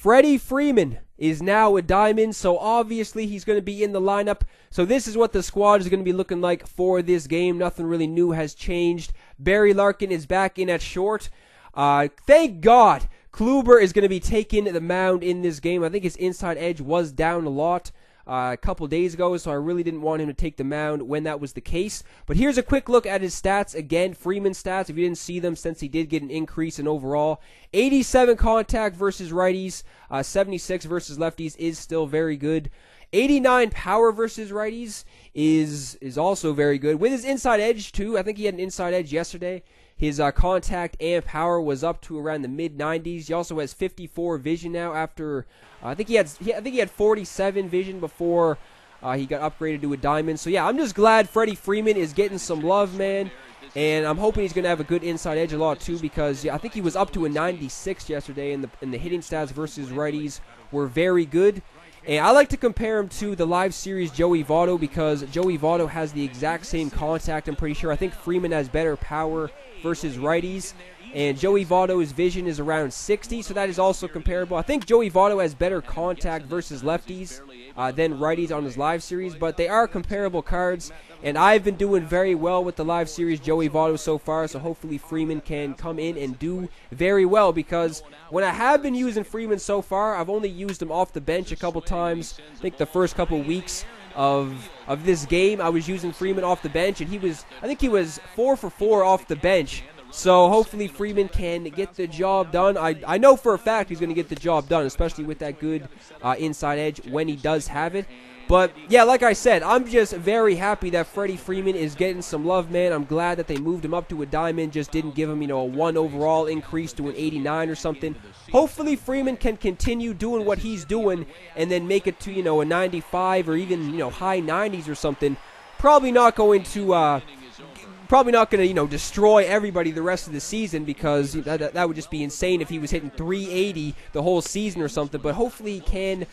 Freddie Freeman is now a diamond, so obviously he's going to be in the lineup. So this is what the squad is going to be looking like for this game. Nothing really new has changed. Barry Larkin is back in at short. Thank God Kluber is going to be taking the mound in this game. I think his inside edge was down a lot a couple days ago, so I really didn't want him to take the mound when that was the case. But here's a quick look at his stats. Again, Freeman's stats, if you didn't see them, since he did get an increase in overall. 87 contact versus righties, 76 versus lefties is still very good. 89 power versus righties is also very good. With his inside edge, too, I think he had an inside edge yesterday. His contact and power was up to around the mid-90s. He also has 54 vision now after, I think he had 47 vision before he got upgraded to a diamond. So yeah, I'm just glad Freddie Freeman is getting some love, man. And I'm hoping he's going to have a good inside edge a lot too, because yeah, I think he was up to a 96 yesterday, and the hitting stats versus righties were very good. And I like to compare him to the live series Joey Votto, because Joey Votto has the exact same contact, I'm pretty sure. I think Freeman has better power versus righties, and Joey Votto's vision is around 60, so that is also comparable. I think Joey Votto has better contact versus lefties than righties on his live series, but they are comparable cards, and I've been doing very well with the live series Joey Votto so far, so hopefully Freeman can come in and do very well, because when I have been using Freeman so far, I've only used him off the bench a couple times. I think the first couple weeks of this game, I was using Freeman off the bench, and I think he was 4 for 4 off the bench. So hopefully Freeman can get the job done. I know for a fact he's going to get the job done, especially with that good inside edge when he does have it. But yeah, like I said, I'm just very happy that Freddie Freeman is getting some love, man. I'm glad that they moved him up to a diamond, just didn't give him, a 1 overall increase to an 89 or something. Hopefully Freeman can continue doing what he's doing and then make it to, a 95 or even, high 90s or something. Probably not going to destroy everybody the rest of the season, because that would just be insane if he was hitting 380 the whole season or something. But hopefully he can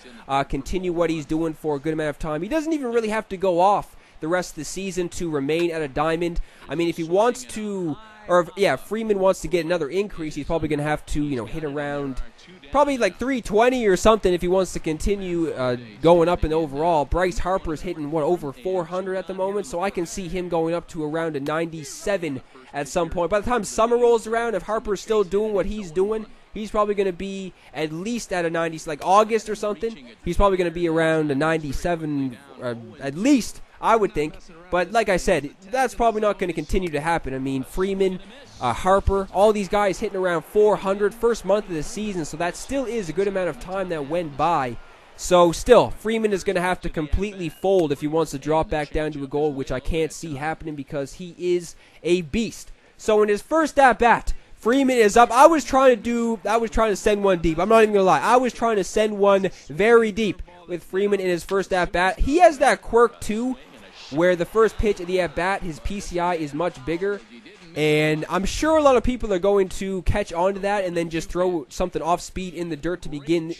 continue what he's doing for a good amount of time. He doesn't even really have to go off the rest of the season to remain at a diamond. I mean, if he wants to, or if Freeman wants to get another increase, he's probably going to have to, hit around probably like 320 or something if he wants to continue going up in overall. Bryce Harper's hitting, over 400 at the moment, so I can see him going up to around a 97 at some point. By the time summer rolls around, if Harper's still doing what he's doing, he's probably going to be at least at a 90, like August or something. He's probably going to be around a 97, at least, I would think. But like I said, that's probably not going to continue to happen. I mean, Freeman, Harper, all these guys hitting around 400 first month of the season, so that still is a good amount of time that went by. So still, Freeman is going to have to completely fold if he wants to drop back down to a gold, which I can't see happening because he is a beast. So in his first at-bat, Freeman is up. I was trying to send one deep. I'm not even going to lie. I was trying to send one very deep with Freeman in his first at-bat. He has that quirk too, where the first pitch of the at-bat, his PCI is much bigger. And I'm sure a lot of people are going to catch on to that and then just throw something off speed in the dirt to begin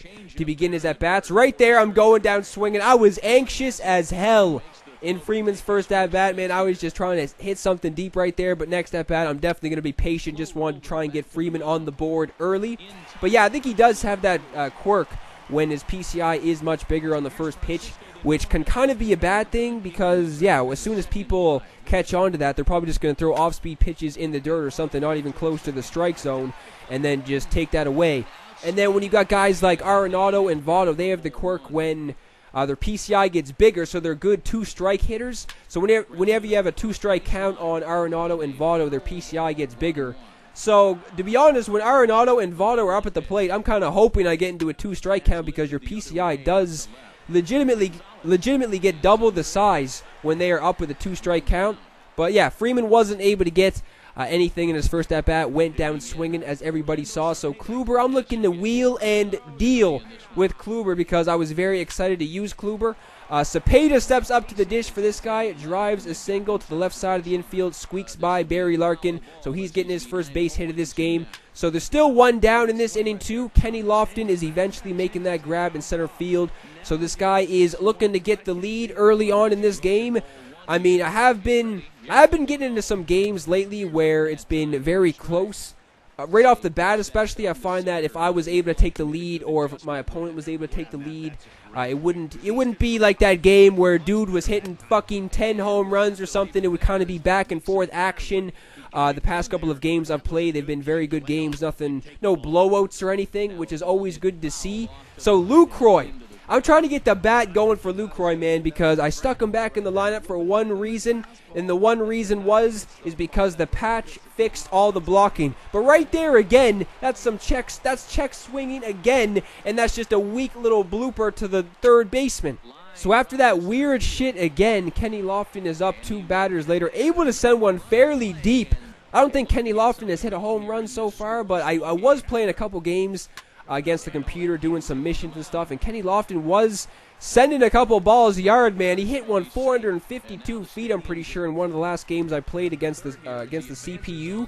his at-bats. Right there, I'm going down swinging. I was anxious as hell in Freeman's first at-bat, man. I was just trying to hit something deep right there, but next at-bat, I'm definitely going to be patient. Just wanted to try and get Freeman on the board early. But yeah, I think he does have that quirk when his PCI is much bigger on the first pitch, which can kind of be a bad thing because, yeah, as soon as people catch on to that, they're probably just going to throw off-speed pitches in the dirt or something, not even close to the strike zone, and then just take that away. And then when you got guys like Arenado and Votto, they have the quirk when their PCI gets bigger, so they're good two-strike hitters. So whenever you have a two-strike count on Arenado and Votto, their PCI gets bigger. So, to be honest, when Arenado and Votto are up at the plate, I'm kind of hoping I get into a two-strike count because your PCI does legitimately get double the size when they are up with a two-strike count. But yeah, Freeman wasn't able to get anything in his first at-bat, went down swinging as everybody saw. So Kluber, I'm looking to wheel and deal with Kluber because I was very excited to use Kluber. Cepeda steps up to the dish for this guy, drives a single to the left side of the infield, squeaks by Barry Larkin, so he's getting his first base hit of this game. So there's still one down in this inning too. Kenny Lofton is eventually making that grab in center field. So this guy is looking to get the lead early on in this game. I mean, I have been getting into some games lately where it's been very close. right off the bat especially, I find that if I was able to take the lead or if my opponent was able to take the lead, it wouldn't be like that game where dude was hitting fucking 10 home runs or something. It would kind of be back and forth action. The past couple of games I've played, they've been very good games. No blowouts or anything, which is always good to see. So Lucroy, I'm trying to get the bat going for Lucroy, man, because I stuck him back in the lineup for one reason, and the one reason is because the patch fixed all the blocking. But right there again, that's check swinging again, and that's just a weak little blooper to the third baseman. So after that weird shit again, Kenny Lofton is up 2 batters later, able to send one fairly deep. I don't think Kenny Lofton has hit a home run so far, but I was playing a couple games against the computer, doing some missions and stuff, and Kenny Lofton was sending a couple balls yard, man. He hit one 452 feet, I'm pretty sure, in one of the last games I played against the CPU.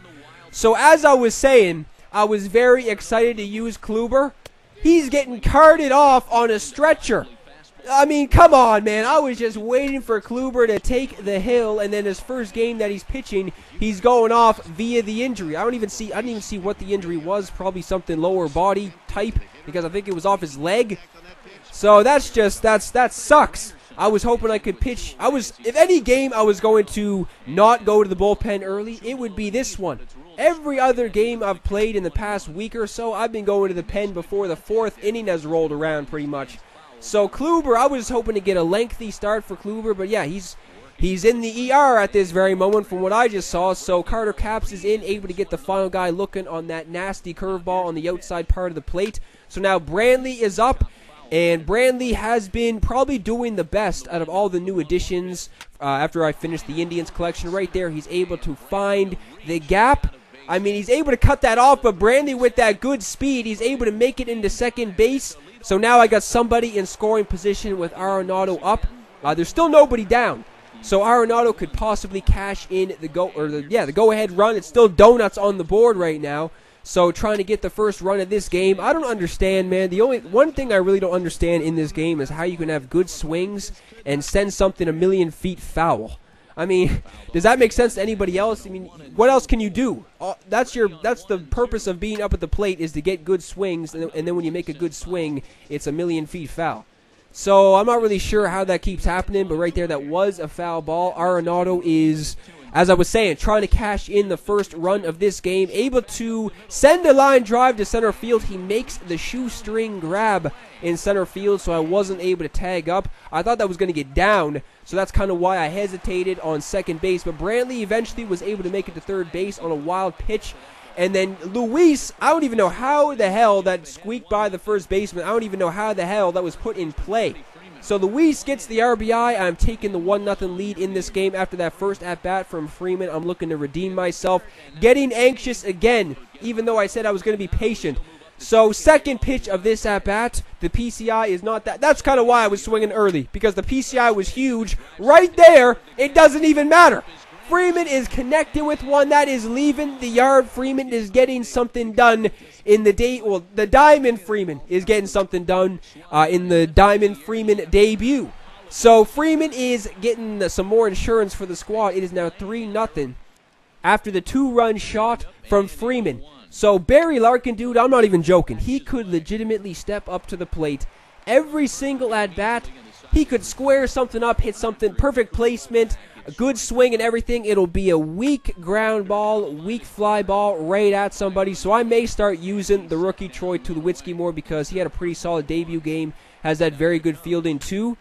So as I was saying, I was very excited to use Kluber. He's getting carted off on a stretcher. I mean, come on, man. I was just waiting for Kluber to take the hill, and then his first game that he's pitching, he's going off via the injury. I didn't even see what the injury was. Probably something lower body type, because I think it was off his leg. So that sucks. I was hoping I could pitch. If any game I was going to not go to the bullpen early, it would be this one. Every other game I've played in the past week or so, I've been going to the pen before the 4th inning has rolled around pretty much. So Kluber, I was hoping to get a lengthy start for Kluber, but yeah, he's in the ER at this very moment from what I just saw. So Carter Capps is able to get the final guy looking on that nasty curveball on the outside part of the plate. So now Brantley is up, and Brantley has been probably doing the best out of all the new additions. After I finished the Indians collection right there, he's able to find the gap. I mean, he's able to cut that off, but Brantley with that good speed, he's able to make it into second base. So now I got somebody in scoring position with Arenado up. There's still nobody down. So Arenado could possibly cash in the go-ahead run. It's still donuts on the board right now. So trying to get the first run of this game. I don't understand, man. The only one thing I really don't understand in this game is how you can have good swings and send something a million feet foul. I mean, does that make sense to anybody else? I mean, what else can you do? That's the purpose of being up at the plate, is to get good swings, and then when you make a good swing, it's a million feet foul. So I'm not really sure how that keeps happening, but right there, that was a foul ball. Arenado is, as I was saying, trying to cash in the first run of this game, able to send a line drive to center field. He makes the shoestring grab in center field, so I wasn't able to tag up. I thought that was going to get down, so that's kind of why I hesitated on second base. But Brantley eventually was able to make it to third base on a wild pitch. And then Luis, I don't even know how the hell that squeaked by the first baseman. I don't even know how the hell that was put in play. So Luis gets the RBI. I'm taking the 1-0 lead in this game after that first at-bat from Freeman. I'm looking to redeem myself. Getting anxious again, even though I said I was going to be patient. So second pitch of this at-bat, the PCI is not that. That's kind of why I was swinging early, because the PCI was huge. Right there, it doesn't even matter. Freeman is connected with one. That is leaving the yard. Freeman is getting something done in the day. Well, the Diamond Freeman is getting something done in the Diamond Freeman debut. So Freeman is getting some more insurance for the squad. It is now 3-0 after the 2-run shot from Freeman. So Barry Larkin, dude, I'm not even joking. He could legitimately step up to the plate every single at-bat. He could square something up, hit something, perfect placement, a good swing and everything. It'll be a weak ground ball, weak fly ball right at somebody. So I may start using the rookie Troy Tulowitzki more, because he had a pretty solid debut game, has that very good fielding too.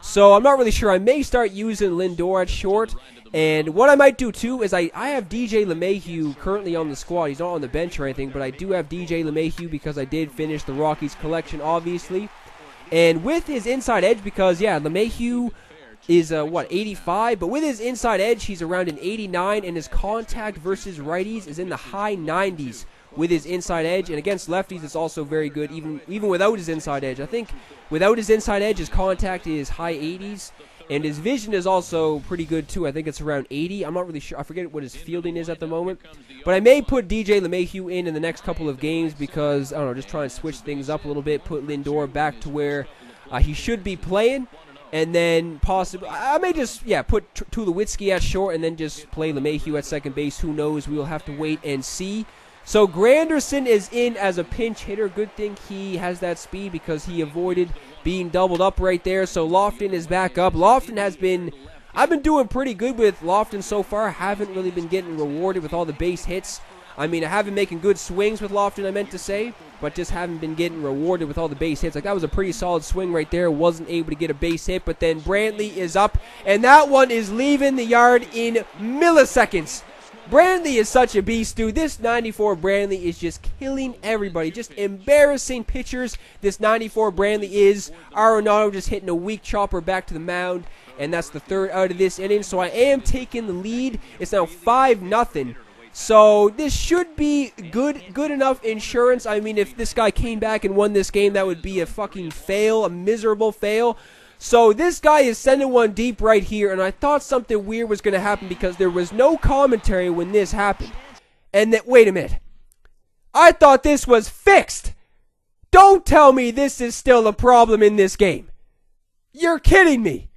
So I'm not really sure. I may start using Lindor at short. And what I might do too is I have DJ LeMahieu currently on the squad. He's not on the bench or anything, but I do have DJ LeMahieu because I did finish the Rockies collection, obviously. And with his inside edge, because, yeah, LeMahieu is, 85? But with his inside edge, he's around an 89, and his contact versus righties is in the high 90s with his inside edge. And against lefties, it's also very good, even without his inside edge. I think without his inside edge, his contact is high 80s. And his vision is also pretty good, too. I think it's around 80. I'm not really sure. I forget what his fielding is at the moment. But I may put DJ LeMahieu in the next couple of games because, I don't know, just try and switch things up a little bit. Put Lindor back to where he should be playing. And then possibly, I may just, put Tulowitzki at short and then just play LeMahieu at second base. Who knows? We'll have to wait and see. So Granderson is in as a pinch hitter. Good thing he has that speed because he avoided being doubled up right there. So Lofton is back up. Lofton has been... I've been doing pretty good with Lofton so far. I haven't really been getting rewarded with all the base hits. I mean, I have been making good swings with Lofton, I meant to say, but just haven't been getting rewarded with all the base hits. Like, that was a pretty solid swing right there. Wasn't able to get a base hit, but then Brantley is up, and that one is leaving the yard in milliseconds. Brantley is such a beast, dude. This 94 Brantley is just killing everybody. Just embarrassing pitchers. This 94 Brantley is. Arenado just hitting a weak chopper back to the mound, and that's the third out of this inning. So I am taking the lead. It's now 5-0. So this should be good enough insurance. I mean, if this guy came back and won this game, that would be a fucking fail, a miserable fail. So this guy is sending one deep right here, and I thought something weird was going to happen because there was no commentary when this happened. And that, wait a minute. I thought this was fixed. Don't tell me this is still a problem in this game. You're kidding me.